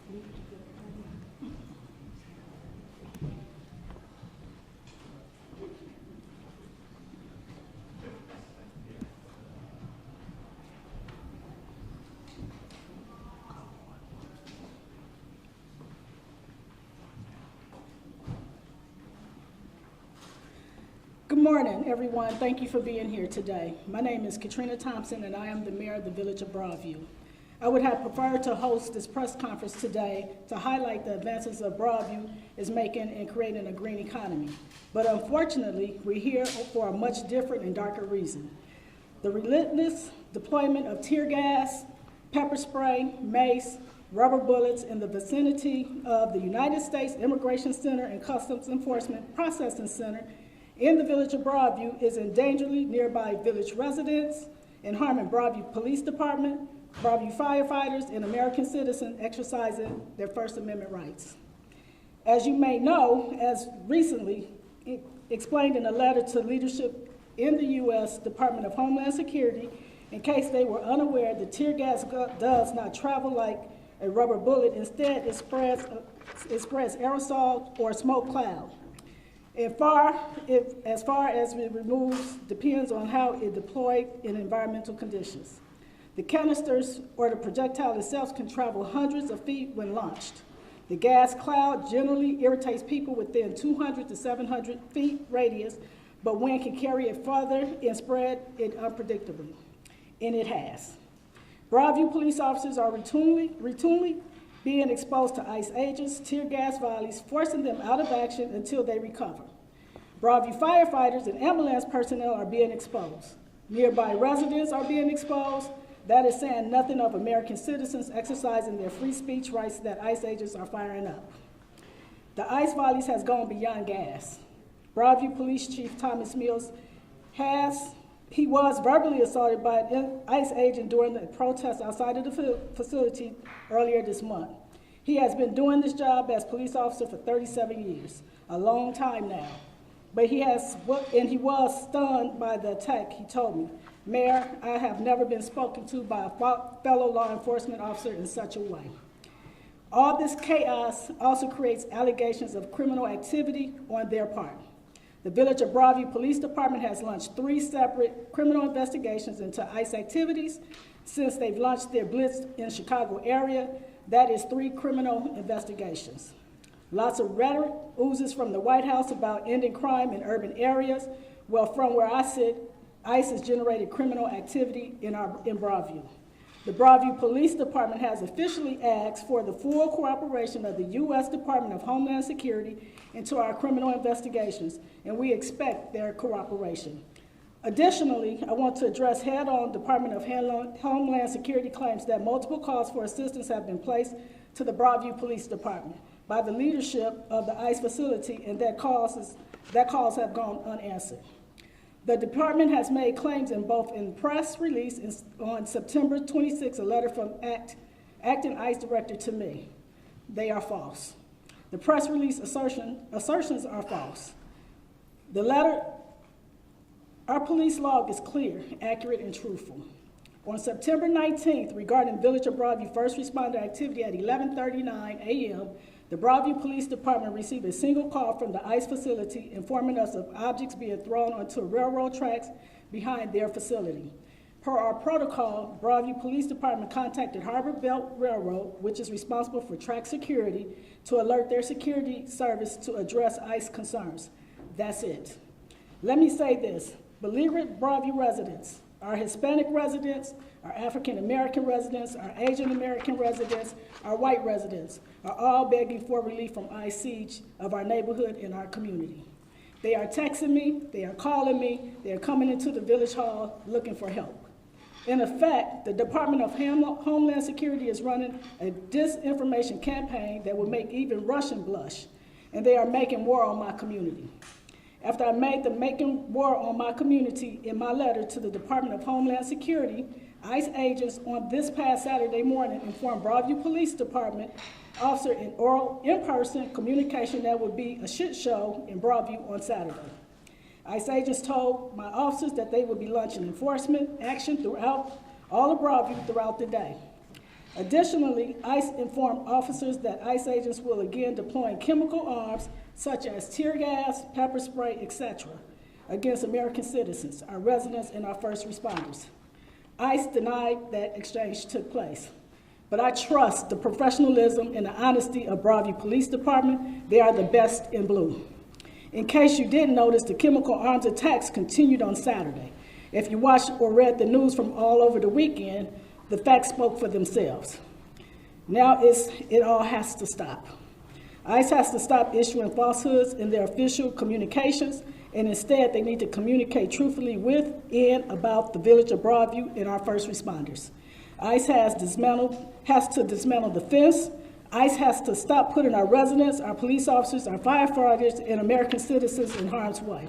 Good morning, everyone. Thank you for being here today. My name is Katrina Thompson, and I am the mayor of the Village of Broadview. I would have preferred to host this press conference today to highlight the advances that Broadview is making in creating a green economy. But unfortunately, we're here for a much different and darker reason. The relentless deployment of tear gas, pepper spray, mace, rubber bullets in the vicinity of the United States Immigration Center and Customs Enforcement Processing Center in the Village of Broadview is endangering nearby village residents and harming Broadview Police Department, Broadview firefighters, and American citizens exercising their First Amendment rights. As you may know, as recently explained in a letter to leadership in the U.S. Department of Homeland Security, in case they were unaware, the tear gas does not travel like a rubber bullet. Instead, it spreads aerosol or smoke cloud. As far as it removes depends on how it deployed in environmental conditions. The canisters or the projectile itself can travel hundreds of feet when launched. The gas cloud generally irritates people within 200 to 700 feet radius, but wind can carry it farther and spread it unpredictably, and it has. Broadview police officers are routinely being exposed to ICE agents, tear gas volleys, forcing them out of action until they recover. Broadview firefighters and ambulance personnel are being exposed. Nearby residents are being exposed. That is saying nothing of American citizens exercising their free speech rights that ICE agents are firing up. The ICE volleys has gone beyond gas. Broadview Police Chief Thomas Mills was verbally assaulted by an ICE agent during the protest outside of the facility earlier this month. He has been doing this job as police officer for 37 years, a long time now. But he was stunned by the attack, he told me. Mayor, I have never been spoken to by a fellow law enforcement officer in such a way. All this chaos also creates allegations of criminal activity on their part. The Village of Broadview Police Department has launched 3 separate criminal investigations into ICE activities since they've launched their blitz in Chicago area. That is 3 criminal investigations. Lots of rhetoric oozes from the White House about ending crime in urban areas. Well, from where I sit, ICE has generated criminal activity in Broadview. The Broadview Police Department has officially asked for the full cooperation of the U.S. Department of Homeland Security into our criminal investigations, and we expect their cooperation. Additionally, I want to address head-on Department of Homeland Security claims that multiple calls for assistance have been placed to the Broadview Police Department by the leadership of the ICE facility, and that calls have gone unanswered. The department has made claims in press release on September 26, a letter from acting ICE director to me. They are false. The press release assertions are false. The letter, our police log is clear, accurate, and truthful. On September 19th, regarding Village of Broadview first responder activity at 11:39 a.m., the Broadview Police Department received a single call from the ICE facility informing us of objects being thrown onto railroad tracks behind their facility. Per our protocol, Broadview Police Department contacted Harbor Belt Railroad, which is responsible for track security, to alert their security service to address ICE concerns. That's it. Let me say this, beleaguered Broadview residents, our Hispanic residents, our African American residents, our Asian American residents, our white residents are all begging for relief from ICE siege of our neighborhood and our community. They are texting me, they are calling me, they are coming into the Village Hall looking for help. In effect, the Department of Homeland Security is running a disinformation campaign that will make even Russian blush, and they are making war on my community. After I made the making war on my community in my letter to the Department of Homeland Security, ICE agents on this past Saturday morning informed Broadview Police Department officer in oral, in-person communication that would be a shit show in Broadview on Saturday. ICE agents told my officers that they would be launching enforcement action throughout all of Broadview throughout the day. Additionally, ICE informed officers that ICE agents will again deploy chemical arms such as tear gas, pepper spray, etc., against American citizens, our residents, and our first responders. ICE denied that exchange took place. But I trust the professionalism and the honesty of Broadview Police Department. They are the best in blue. In case you didn't notice, the chemical arms attacks continued on Saturday. If you watched or read the news from all over the weekend, the facts spoke for themselves. Now it all has to stop. ICE has to stop issuing falsehoods in their official communications, and instead they need to communicate truthfully with and about the village of Broadview and our first responders. ICE has to dismantle the fence. ICE has to stop putting our residents, our police officers, our firefighters, and American citizens in harm's way.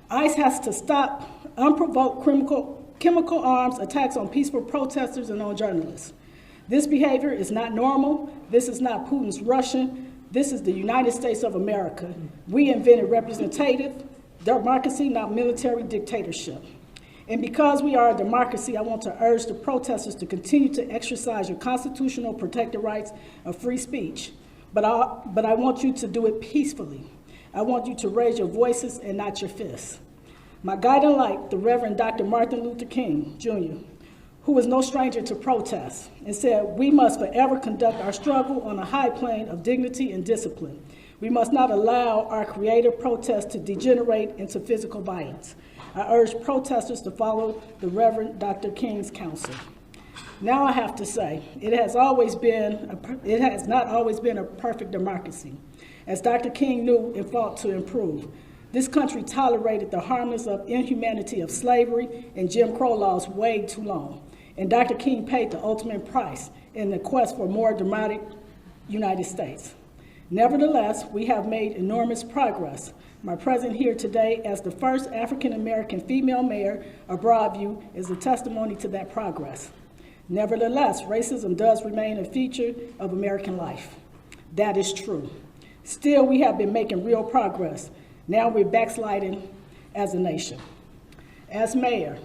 ICE has to stop unprovoked chemical arms attacks on peaceful protesters and on journalists. This behavior is not normal. This is not Putin's Russian. This is the United States of America. We invented representative democracy, not military dictatorship. And because we are a democracy, I want to urge the protesters to continue to exercise your constitutional protected rights of free speech. But I want you to do it peacefully. I want you to raise your voices and not your fists. My guiding light, the Reverend Dr. Martin Luther King, Jr., who was no stranger to protest, and said, we must forever conduct our struggle on a high plane of dignity and discipline. We must not allow our creative protest to degenerate into physical violence. I urge protesters to follow the Reverend Dr. King's counsel. Now I have to say, it has not always been a perfect democracy. As Dr. King knew and fought to improve, this country tolerated the harmless of inhumanity of slavery and Jim Crow laws way too long. And Dr. King paid the ultimate price in the quest for a more democratic United States. Nevertheless, we have made enormous progress. My presence here today as the first African-American female mayor of Broadview is a testimony to that progress. Nevertheless, racism does remain a feature of American life. That is true. Still, we have been making real progress. Now we're backsliding as a nation. As mayor,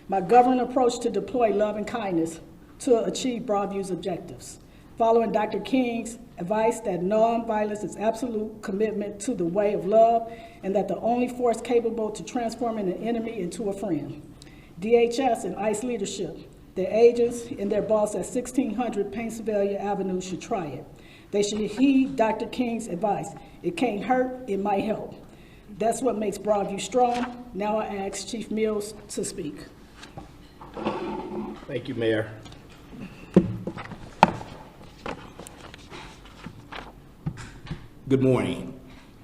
my governing approach to deploy love and kindness to achieve Broadview's objectives. Following Dr. King's advice that nonviolence is absolute commitment to the way of love and that the only force capable to transforming an enemy into a friend. DHS and ICE leadership, their agents and their boss at 1600 Pennsylvania Avenue should try it. They should heed Dr. King's advice. It can't hurt, it might help. That's what makes Broadview strong. Now I ask Chief Mills to speak. Thank you, Mayor. Good morning.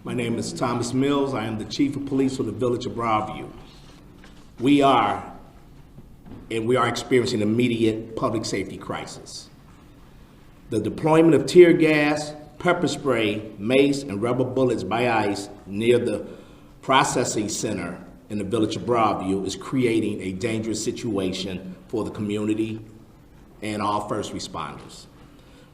My name is Thomas Mills. I am the Chief of Police for the Village of Broadview. We are experiencing an immediate public safety crisis. The deployment of tear gas, pepper spray, mace, and rubber bullets by ICE near the processing center in the Village of Broadview is creating a dangerous situation for the community and all first responders.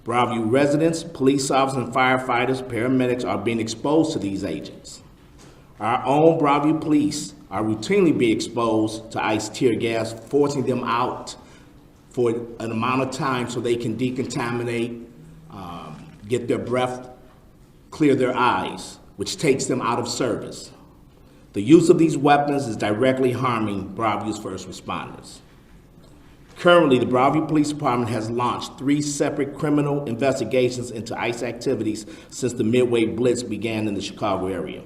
Broadview residents, police officers, and firefighters, paramedics are being exposed to these agents. Our own Broadview police are routinely being exposed to ICE tear gas, forcing them out for an amount of time so they can decontaminate, get their breath, clear their eyes, which takes them out of service. The use of these weapons is directly harming Broadview's first responders. Currently, the Broadview Police Department has launched 3 separate criminal investigations into ICE activities since the Midway Blitz began in the Chicago area.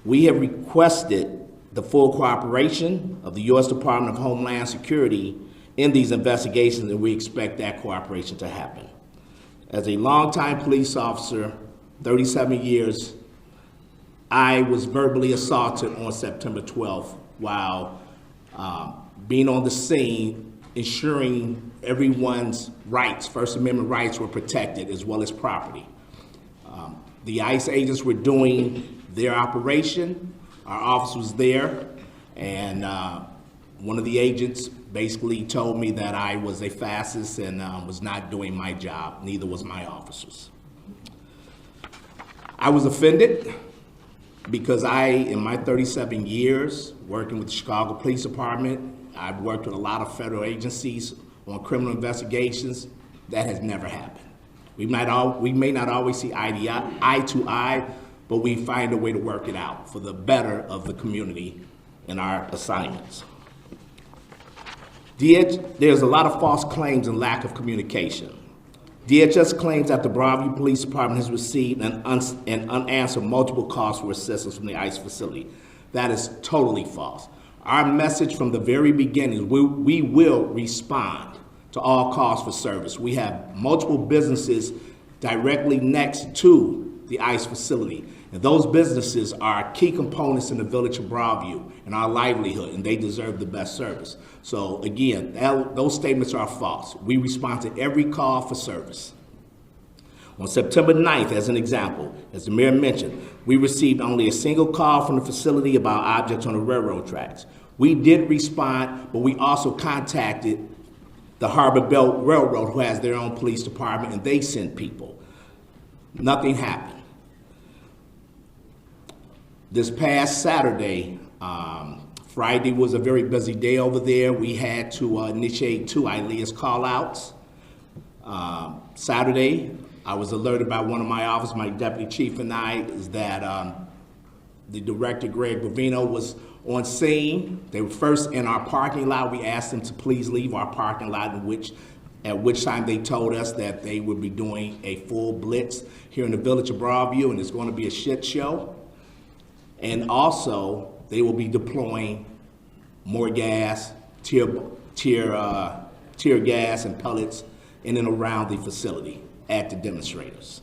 We have requested the full cooperation of the U.S. Department of Homeland Security in these investigations, and we expect that cooperation to happen. As a longtime police officer, 37 years, I was verbally assaulted on September 12th while being on the scene, ensuring everyone's rights, First Amendment rights, were protected, as well as property. The ICE agents were doing their operation. Our officer was there, and one of the agents basically told me that I was a fascist and was not doing my job. Neither was my officers. I was offended because in my 37 years working with the Chicago Police Department, I've worked with a lot of federal agencies on criminal investigations. That has never happened. We may not always see eye to eye, but we find a way to work it out for the better of the community in our assignments. There's a lot of false claims and lack of communication. DHS claims that the Broadview Police Department has received and unanswered multiple calls for assistance from the ICE facility. That is totally false. Our message from the very beginning, we will respond to all calls for service. We have multiple businesses directly next to the ICE facility. And those businesses are key components in the village of Broadview and our livelihood, and they deserve the best service. So again, those statements are false. We respond to every call for service. On September 9th, as an example, as the mayor mentioned, we received only a single call from the facility about objects on the railroad tracks. We did respond, but we also contacted the Harbor Belt Railroad, who has their own police department, and they sent people. Nothing happened. This past Saturday, Friday was a very busy day over there. We had to initiate 2 ILEAS call-outs. Saturday, I was alerted by one of my officers, my deputy chief and I, is that the director, Greg Bovino, was on scene. They were first in our parking lot. We asked them to please leave our parking lot, at which time they told us that they would be doing a full blitz here in the village of Broadview, and it's going to be a shit show. And also, they will be deploying more gas, tear gas and pellets in and around the facility at the demonstrators.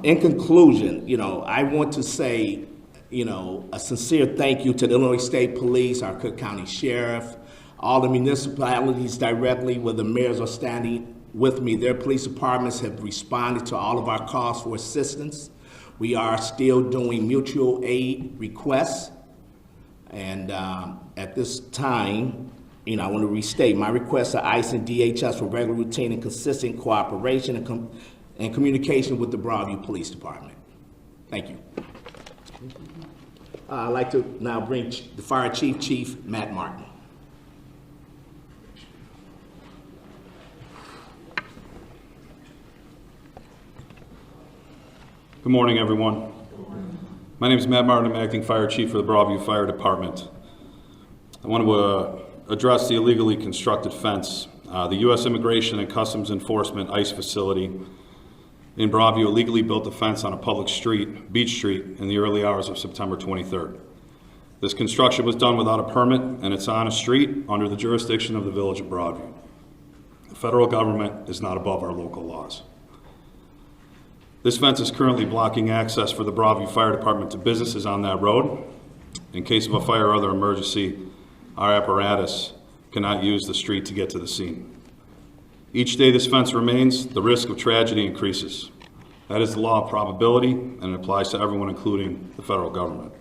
In conclusion, I want to say, a sincere thank you to the Illinois State Police, our Cook County Sheriff, all the municipalities directly where the mayors are standing with me. Their police departments have responded to all of our calls for assistance. We are still doing mutual aid requests. And at this time, I want to restate my request to ICE and DHS for regular, routine, and consistent cooperation and communication with the Broadview Police Department. Thank you. I'd like to now bring the Fire Chief, Chief Matt Martin. Good morning, everyone. Good morning. My name is Matt Martin. I'm acting Fire Chief for the Broadview Fire Department. I want to address the illegally constructed fence. The U.S. Immigration and Customs Enforcement ICE facility in Broadview illegally built a fence on a public street, Beach Street, in the early hours of September 23rd. This construction was done without a permit, and it's on a street under the jurisdiction of the Village of Broadview. The federal government is not above our local laws. This fence is currently blocking access for the Broadview Fire Department to businesses on that road. In case of a fire or other emergency, our apparatus cannot use the street to get to the scene. Each day this fence remains, the risk of tragedy increases. That is the law of probability, and it applies to everyone, including the federal government.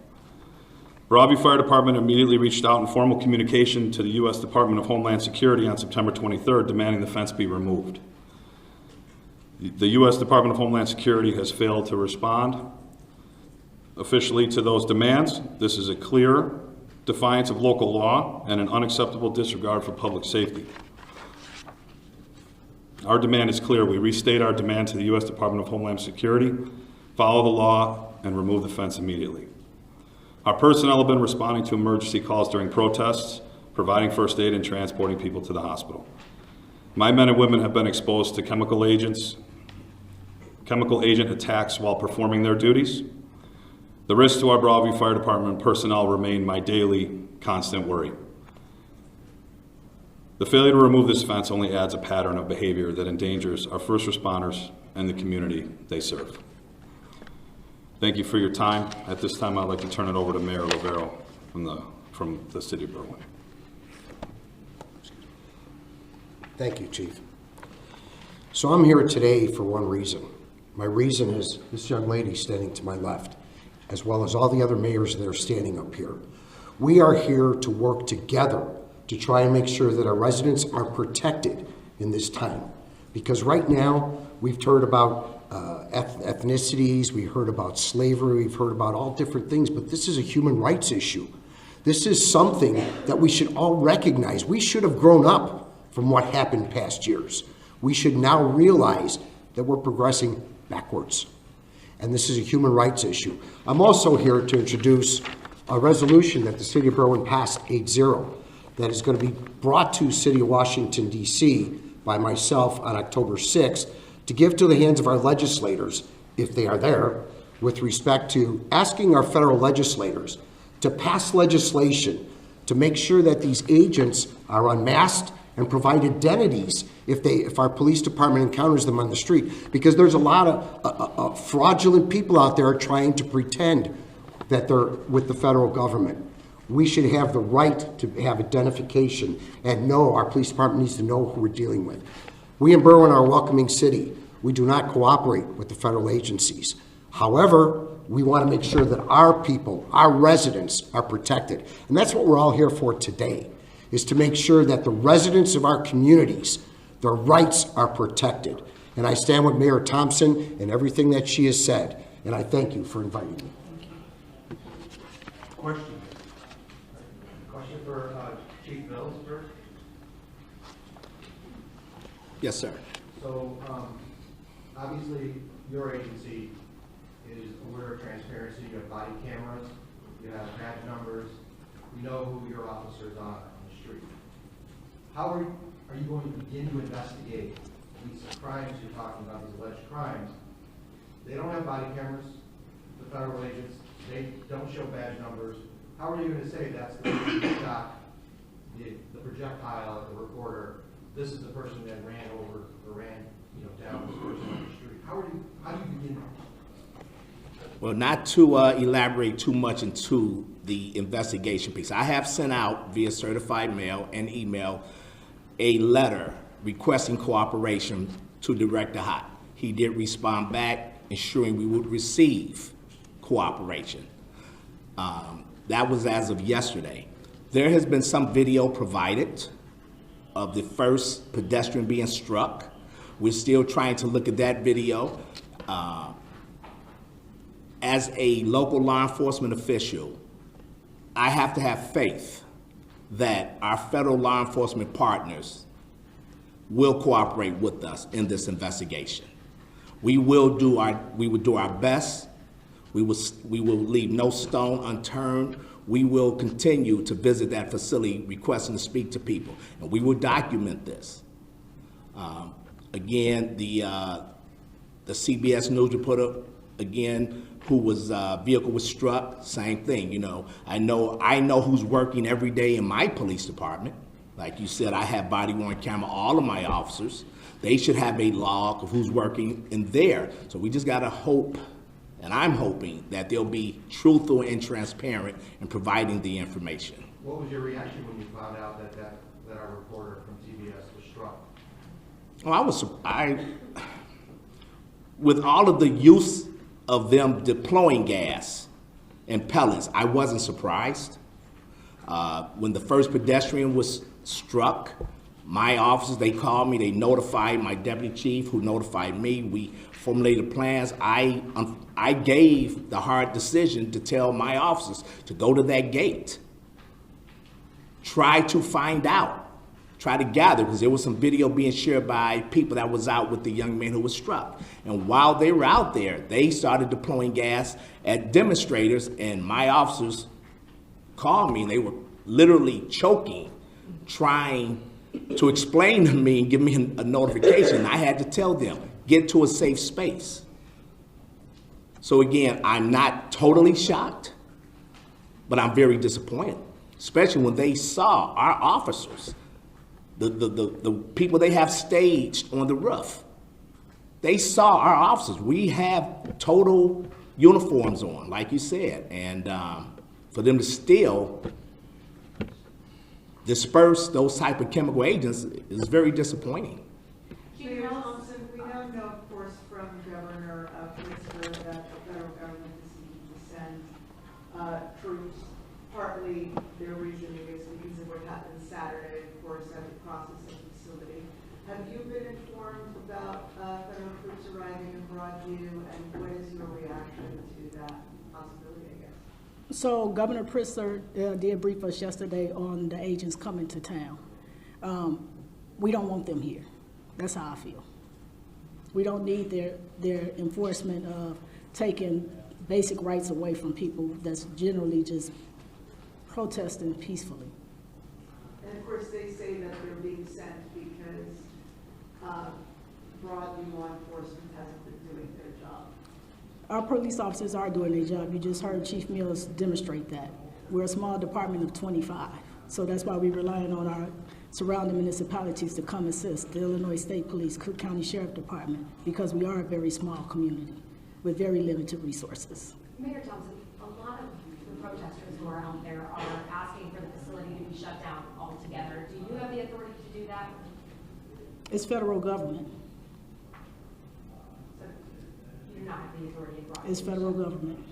Broadview Fire Department immediately reached out in formal communication to the U.S. Department of Homeland Security on September 23rd, demanding the fence be removed. The U.S. Department of Homeland Security has failed to respond officially to those demands. This is a clear defiance of local law and an unacceptable disregard for public safety. Our demand is clear. We restate our demand to the U.S. Department of Homeland Security, follow the law, and remove the fence immediately. Our personnel have been responding to emergency calls during protests, providing first aid, and transporting people to the hospital. My men and women have been exposed to chemical agent attacks while performing their duties. The risks to our Broadview Fire Department personnel remain my daily, constant worry. The failure to remove this fence only adds a pattern of behavior that endangers our first responders and the community they serve. Thank you for your time. At this time, I'd like to turn it over to Mayor Lovero from the City of Berwyn. Thank you, Chief. So I'm here today for one reason. My reason is this young lady standing to my left, as well as all the other mayors that are standing up here. We are here to work together to try and make sure that our residents are protected in this time. Because right now, we've heard about ethnicities, we've heard about slavery, we've heard about all different things, but this is a human rights issue. This is something that we should all recognize. We should have grown up from what happened past years. We should now realize that we're progressing backwards. And this is a human rights issue. I'm also here to introduce a resolution that the City of Berwyn passed 8-0 that is going to be brought to City of Washington, D.C. by myself on October 6th to give to the hands of our legislators, if they are there, with respect to asking our federal legislators to pass legislation to make sure that these agents are unmasked and provide identities if our police department encounters them on the street. Because there's a lot of fraudulent people out there trying to pretend that they're with the federal government. We should have the right to have identification and know our police department needs to know who we're dealing with. We in Berwyn are a welcoming city. We do not cooperate with the federal agencies. However, we want to make sure that our people, our residents, are protected. And that's what we're all here for today, is to make sure that the residents of our communities, their rights are protected. And I stand with Mayor Thompson and everything that she has said. And I thank you for inviting me. Question for Chief Mills first. Yes, sir. So, obviously, your agency is aware of transparency. You have body cameras, you have badge numbers, we know who your officers are on the street. How are you going to begin to investigate these crimes you're talking about, these alleged crimes? They don't have body cameras, the federal agents, they don't show badge numbers. How are you going to say that's the person who shot the projectile at the reporter? This is the person that ran over or ran, down this person on the street. How do you begin? Well, not to elaborate too much into the investigation piece, I have sent out via certified mail and email a letter requesting cooperation to Director Hott. He did respond back, ensuring we would receive cooperation. That was as of yesterday. There has been some video provided of the first pedestrian being struck. We're still trying to look at that video. As a local law enforcement official, I have to have faith that our federal law enforcement partners will cooperate with us in this investigation. We will do our best. We will leave no stone unturned. We will continue to visit that facility requesting to speak to people, and we will document this. Again, the CBS News reporter, again, who vehicle was struck, same thing. I know who's working every day in my police department. Like you said, I have body-worn camera, all of my officers. They should have a log of who's working in there. So we just gotta hope, and I'm hoping, that they'll be truthful and transparent in providing the information. What was your reaction when you found out that our reporter from CBS was struck? Well, with all of the use of them deploying gas and pellets, I wasn't surprised. When the first pedestrian was struck, my officers, they called me, they notified my deputy chief, who notified me. We formulated plans. I gave the hard decision to tell my officers to go to that gate, try to find out, try to gather, because there was some video being shared by people that was out with the young man who was struck. And while they were out there, they started deploying gas at demonstrators, and my officers called me, and they were literally choking, trying to explain to me and give me a notification. I had to tell them, get to a safe space. So again, I'm not totally shocked, but I'm very disappointed, especially when they saw our officers, the people they have staged on the roof. They saw our officers. We have total uniforms on, like you said, and for them to still disperse those type of chemical agents is very disappointing. Mayor Thompson, we now know, of course, from Governor Pritzker that the federal government is seeking to send troops. Partly their reasoning is because of what happened Saturday, of course, at the processing facility. Have you been informed about federal troops arriving in Broadview, and what is your reaction to that possibility, I guess? So Governor Pritzker did brief us yesterday on the agents coming to town. We don't want them here. That's how I feel. We don't need their enforcement of taking basic rights away from people that's generally just protesting peacefully. And of course, they say that they're being sent because Broadview law enforcement hasn't been doing their job. Our police officers are doing their job. You just heard Chief Mills demonstrate that. We're a small department of 25, so that's why we're relying on our surrounding municipalities to come assist, the Illinois State Police, Cook County Sheriff Department, because we are a very small community with very limited resources. Mayor Thompson, a lot of the protesters who are out there are asking for the facility to be shut down altogether. Do you have the authority to do that? It's federal government. So you do not have the authority in Broadview. It's federal government.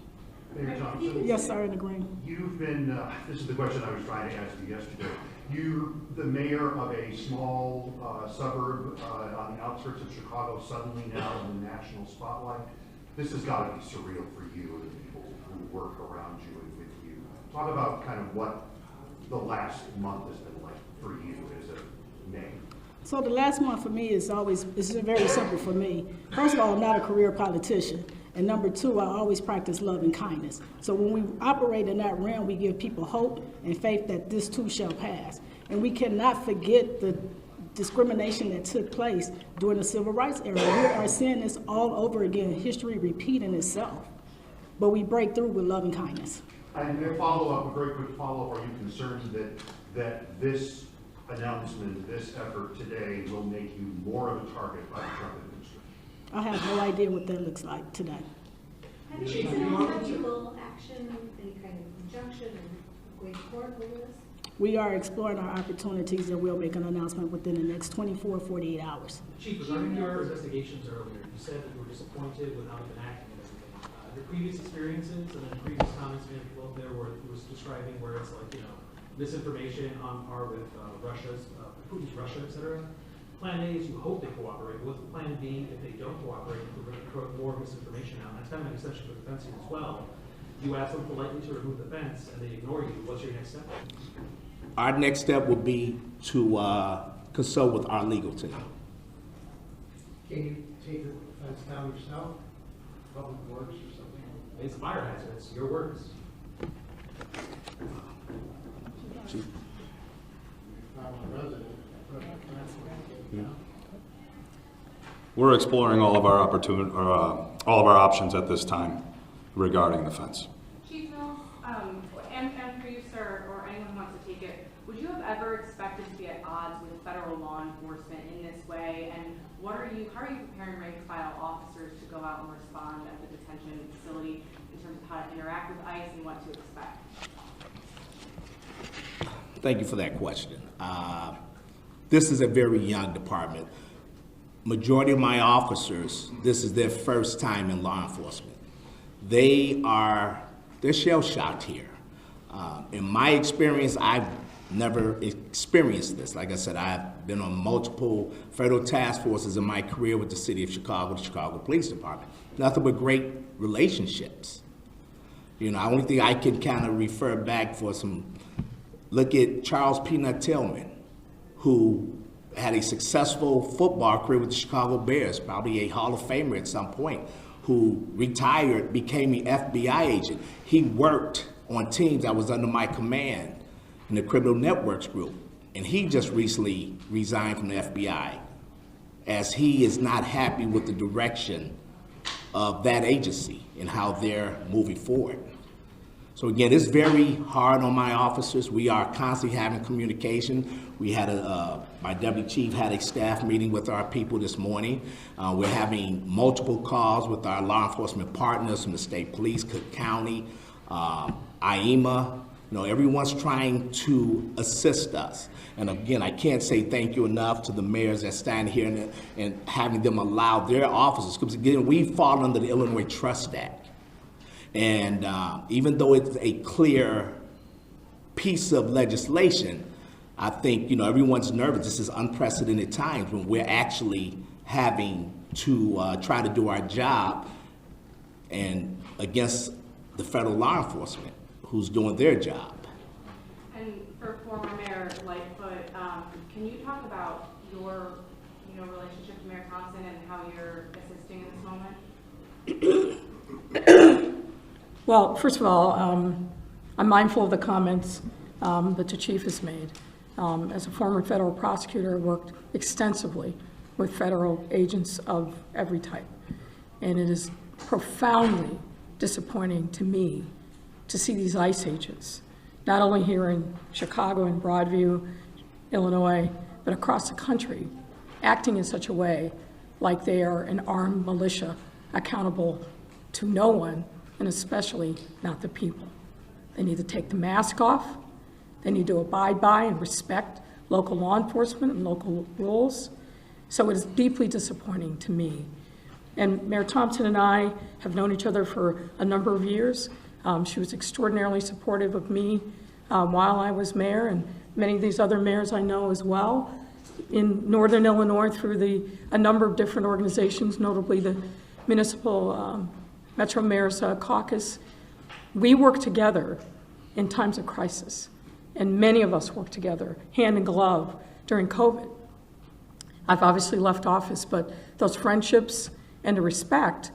Mayor Thompson. Yes, sir, in the green. You've been, this is the question I was trying to ask you yesterday. You're the mayor of a small suburb on the outskirts of Chicago, suddenly now in the national spotlight. This has got to be surreal for you and the people who work around you and with you. Talk about kind of what the last month has been like for you as a mayor. So the last month for me is very simple for me. First of all, I'm not a career politician. And number two, I always practice love and kindness. So when we operate in that realm, we give people hope and faith that this too shall pass. And we cannot forget the discrimination that took place during the civil rights era. We are seeing this all over again, history repeating itself. But we break through with love and kindness. And a follow-up, a very quick follow-up, are you concerned that this announcement, this effort today will make you more of a target by the Trump administration? I have no idea what that looks like today. Have you considered legal action, any kind of injunction, or going to court over this? We are exploring our opportunities and we'll make an announcement within the next 24, 48 hours. Chief, regarding your investigations earlier, you said that you were disappointed with how you've been acting and everything. Your previous experiences and then previous comments made people there where it was describing where it's like, misinformation on par with Putin's Russia, et cetera. Plan A is you hope they cooperate. What's Plan B if they don't cooperate? We're going to throw more misinformation out. That's kind of an extension of the fencing as well. You ask them politely to remove the fence and they ignore you. What's your next step? Our next step would be to consult with our legal team. Can you take the fence down yourself? Public Works or something? It's a fire hazard. It's your words. Chief. We're exploring all of our all of our options at this time regarding the fence. Chief Mills, and for you, sir, or anyone who wants to take it, would you have ever expected to be at odds with federal law enforcement in this way? And how are you preparing rank and file officers to go out and respond at the detention facility in terms of how to interact with ICE and what to expect? Thank you for that question. This is a very young department. Majority of my officers, this is their first time in law enforcement. They're shell-shocked here. In my experience, I've never experienced this. Like I said, I've been on multiple federal task forces in my career with the city of Chicago, the Chicago Police Department. Nothing but great relationships. The only thing I can kind of refer back for look at Charles Peanut Tillman, who had a successful football career with the Chicago Bears, probably a Hall of Famer at some point, who retired, became an FBI agent. He worked on teams that was under my command in the Criminal Networks Group, and he just recently resigned from the FBI as he is not happy with the direction of that agency and how they're moving forward. So again, it's very hard on my officers. We are constantly having communication. We had my deputy chief had a staff meeting with our people this morning. We're having multiple calls with our law enforcement partners from the state police, Cook County, IEMA. Everyone's trying to assist us. And again, I can't say thank you enough to the mayors that stand here and having them allow their officers, because again, we fall under the Illinois Trust Act. And even though it's a clear piece of legislation, I think, everyone's nervous. This is unprecedented times when we're actually having to try to do our job and against the federal law enforcement, who's doing their job. And for former Mayor Lightfoot, can you talk about your, relationship with Mayor Thompson and how you're assisting in this moment? Well, first of all, I'm mindful of the comments that the chief has made. As a former federal prosecutor, I worked extensively with federal agents of every type. And it is profoundly disappointing to me to see these ICE agents, not only here in Chicago and Broadview, Illinois, but across the country, acting in such a way like they are an armed militia accountable to no one, and especially not the people. They need to take the mask off. They need to abide by and respect local law enforcement and local rules. So it is deeply disappointing to me. And Mayor Thompson and I have known each other for a number of years. She was extraordinarily supportive of me while I was mayor, and many of these other mayors I know as well. In Northern Illinois, through a number of different organizations, notably the Municipal Metro Mayor's Caucus, we work together in times of crisis. And many of us work together, hand in glove, during COVID. I've obviously left office, but those friendships and the respect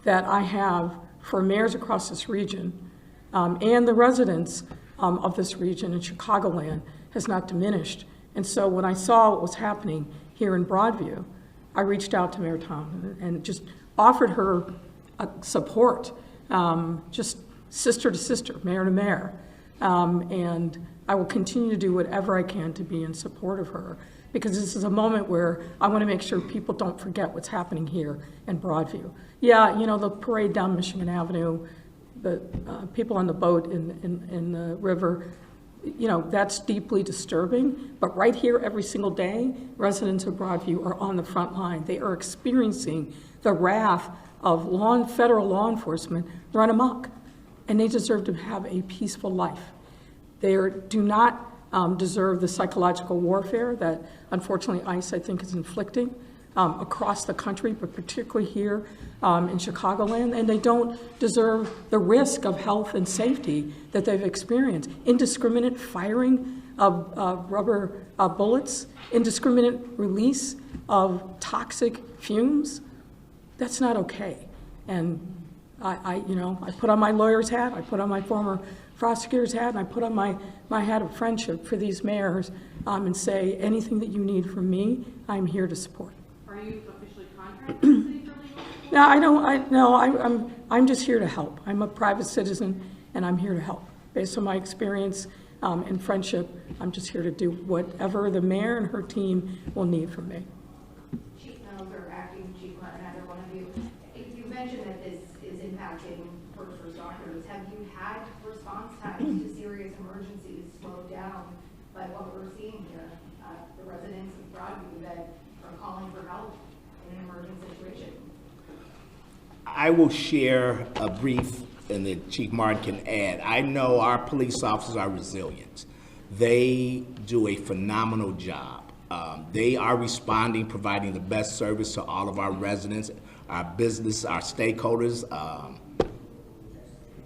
that I have for mayors across this region and the residents of this region in Chicagoland has not diminished. And so when I saw what was happening here in Broadview, I reached out to Mayor Thompson and just offered her support, just sister to sister, mayor to mayor. And I will continue to do whatever I can to be in support of her, because this is a moment where I want to make sure people don't forget what's happening here in Broadview. Yeah, the parade down Michigan Avenue, the people on the boat in the river, that's deeply disturbing. But right here, every single day, residents of Broadview are on the front line. They are experiencing the wrath of federal law enforcement run amok, and they deserve to have a peaceful life. They do not deserve the psychological warfare that, unfortunately, ICE, I think, is inflicting across the country, but particularly here in Chicagoland. And they don't deserve the risk of health and safety that they've experienced. Indiscriminate firing of rubber bullets, indiscriminate release of toxic fumes. That's not okay. And I put on my lawyer's hat, I put on my former prosecutor's hat, and I put on my hat of friendship for these mayors and say, anything that you need from me, I'm here to support. Are you officially contracted with the city for legal? No, I'm just here to help. I'm a private citizen, and I'm here to help. Based on my experience and friendship, I'm just here to do whatever the mayor and her team will need from me. Chief Mills or Acting Chief Martin, either one of you, you mentioned that this is impacting first responders. Have you had response times to serious emergencies slowed down by what we're seeing here? The residents of Broadview that are calling for help in an emergent situation. I will share a brief, and then Chief Martin can add. I know our police officers are resilient. They do a phenomenal job. They are responding, providing the best service to all of our residents, our business, our stakeholders,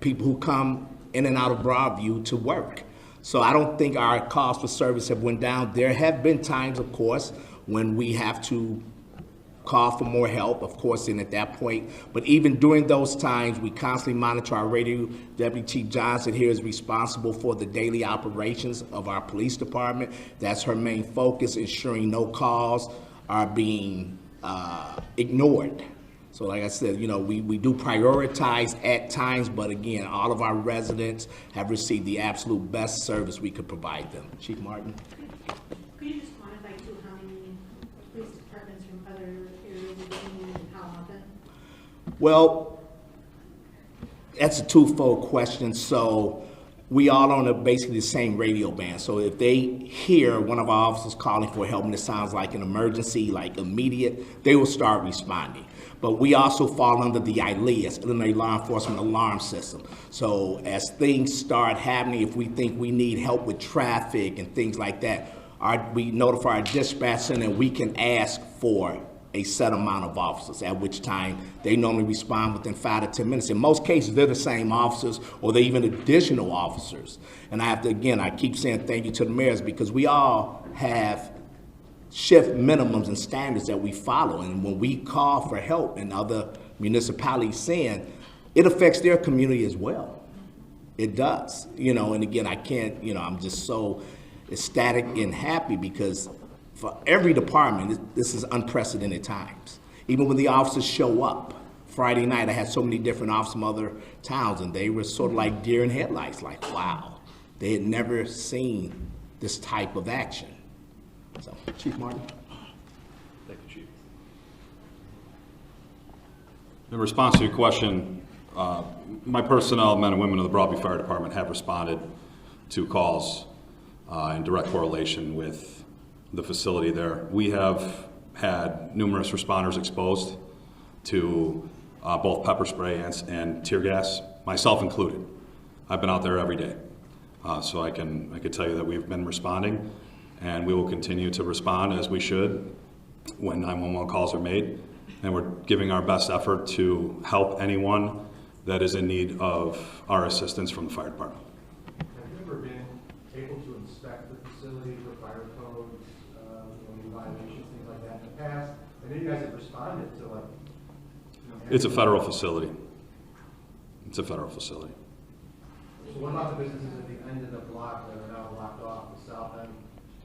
people who come in and out of Broadview to work. So I don't think our calls for service have went down. There have been times, of course, when we have to call for more help, of course, and at that point. But even during those times, we constantly monitor our radio. Deputy Chief Johnson here is responsible for the daily operations of our police department. That's her main focus, ensuring no calls are being ignored. So like I said, we do prioritize at times, but again, all of our residents have received the absolute best service we could provide them. Chief Martin? Could you just quantify too how many police departments from other areas are being and how often? Well, that's a twofold question. So we all on basically the same radio band. So if they hear one of our officers calling for help and it sounds like an emergency, like immediate, they will start responding. But we also fall under the ILEAS, Illinois Law Enforcement Alarm System. So as things start happening, if we think we need help with traffic and things like that, we notify our dispatch center and we can ask for a set amount of officers, at which time they normally respond within 5 to 10 minutes. In most cases, they're the same officers or they're even additional officers. And I have to, again, I keep saying thank you to the mayors because we all have shift minimums and standards that we follow. And when we call for help in other municipalities saying, it affects their community as well. It does, and again, I can't, I'm just so ecstatic and happy because for every department, this is unprecedented times. Even when the officers show up, Friday night, I had so many different officers from other towns and they were sort of like deer in headlights, like, wow, they had never seen this type of action. So, Chief Martin. Thank you, Chief. In response to your question, my personnel, men and women of the Broadview Fire Department, have responded to calls in direct correlation with the facility there. We have had numerous responders exposed to both pepper spray and tear gas, myself included. I've been out there every day, so I can tell you that we've been responding, and we will continue to respond as we should when 911 calls are made, and we're giving our best effort to help anyone that is in need of our assistance from the fire department. Have you ever been able to inspect the facility for fire codes, any violations, things like that in the past? I know you guys have responded to It's a federal facility. It's a federal facility. So what about the businesses at the end of the block that are now blocked off, the south end?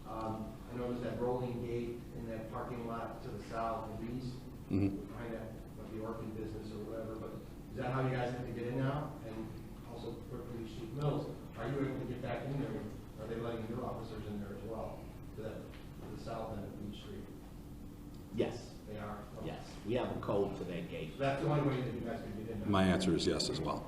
I noticed that rolling gate in that parking lot to the south and east, behind that, the Orchid business or whatever, but is that how you guys have to get in now? And also, quickly, Chief Mills, are you able to get back in there? Are they letting new officers in there as well, to the south end of Beach Street? Yes. They are? Okay. Yes, we have a code to that gate. So that's the only way that you guys can get in there? My answer is yes as well.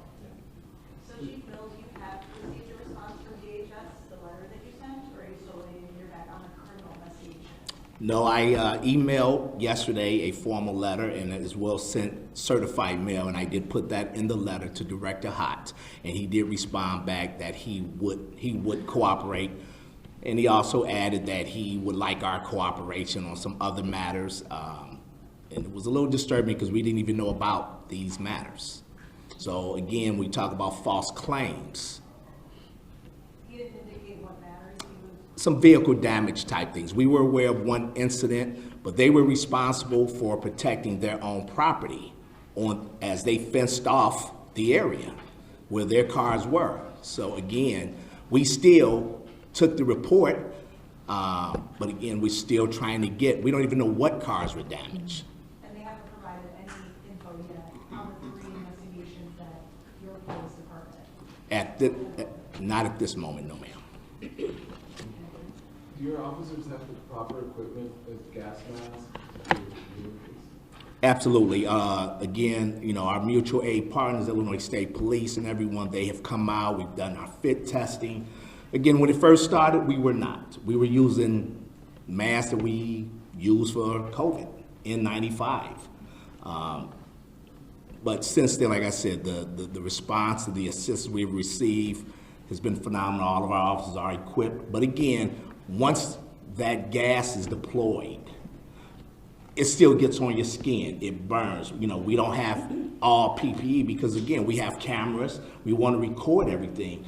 So Chief Mills, you have received a response from DHS, the letter that you sent, or are you still waiting to hear back on the criminal investigation? No, I emailed yesterday a formal letter and as well sent certified mail, and I did put that in the letter to Director Hott, and he did respond back that he would cooperate, and he also added that he would like our cooperation on some other matters, and it was a little disturbing because we didn't even know about these matters. So again, we talk about false claims. He didn't indicate what matters he was. Some vehicle damage type things. We were aware of one incident, but they were responsible for protecting their own property as they fenced off the area where their cars were. So again, we still took the report, but again, we're still trying to we don't even know what cars were damaged. And they haven't provided any info yet on the 3 investigations that your police department. Not at this moment, no ma'am. Do your officers have the proper equipment with gas masks? Absolutely. Again, our mutual aid partners, Illinois State Police and everyone, they have come out. We've done our fit testing. Again, when it first started, we were not. We were using masks that we use for COVID, N95. But since then, like I said, the response to the assistance we've received has been phenomenal. All of our officers are equipped. But again, once that gas is deployed, it still gets on your skin. It burns. We don't have all PPE because, again, we have cameras. We want to record everything.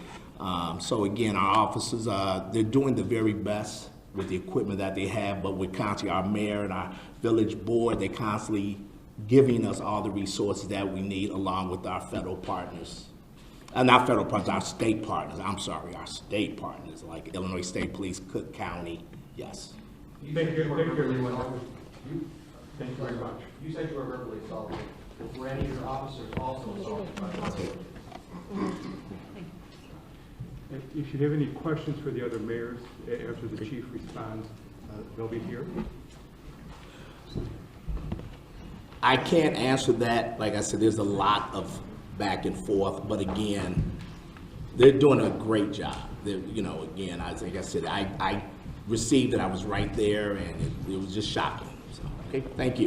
So, again, our officers, they're doing the very best with the equipment that they have, but we're constantly, our mayor and our village board, they're constantly giving us all the resources that we need along with our federal partners. Not federal partners, our state partners. I'm sorry, our state partners like Illinois State Police, Cook County. Yes. Thank you very much. You said you were verbally assaulted. Were any of your officers also assaulted by others? If you have any questions for the other mayors after the chief responds, they'll be here. I can't answer that. Like I said, there's a lot of back and forth, but again, they're doing a great job. Again, like I said, I received it. I was right there, and it was just shocking. So, okay, thank you.